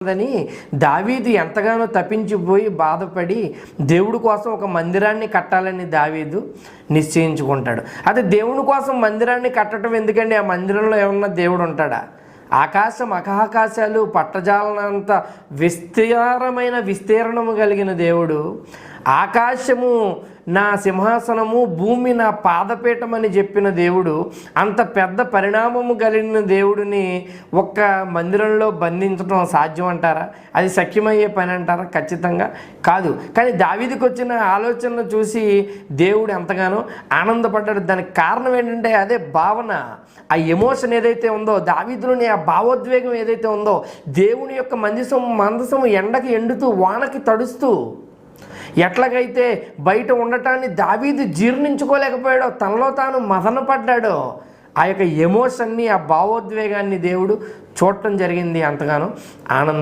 అని దావీదు ఎంతగానో తప్పించిపోయి బాధపడి దేవుడి కోసం ఒక మందిరాన్ని కట్టాలని దావీదు నిశ్చయించుకుంటాడు. అదే దేవుని కోసం మందిరాన్ని కట్టడం ఎందుకండి? ఆ మందిరంలో ఏమన్నా దేవుడు ఉంటాడా? ఆకాశం అకాకాశాలు పట్టజాలనంత విస్తీర్ణము కలిగిన దేవుడు, ఆకాశము నా సింహాసనము, భూమి నా పాదపీఠం అని చెప్పిన దేవుడు, అంత పెద్ద పరిణామము కలిగిన దేవుడిని ఒక్క మందిరంలో బంధించడం సాధ్యం అంటారా? అది సఖ్యమయ్యే పని అంటారా? ఖచ్చితంగా కాదు. కానీ దావీదుకు వచ్చిన ఆలోచనను చూసి దేవుడు ఎంతగానో ఆనందపడ్డాడు. దానికి కారణం ఏంటంటే అదే భావన, ఆ ఎమోషన్ ఏదైతే ఉందో, దావీదులోని ఆ భావోద్వేగం ఏదైతే ఉందో, దేవుని యొక్క మందసము ఎండకి ఎండుతూ వానకి తడుస్తూ ఎట్లాగైతే బయట ఉండటాన్ని దావీదు జీర్ణించుకోలేకపోయాడో, తనలో తాను మదనపడ్డాడో, ఆ యొక్క ఎమోషన్ని, ఆ భావోద్వేగాన్ని దేవుడు చూడటం జరిగింది. అంతగానో ఆనంద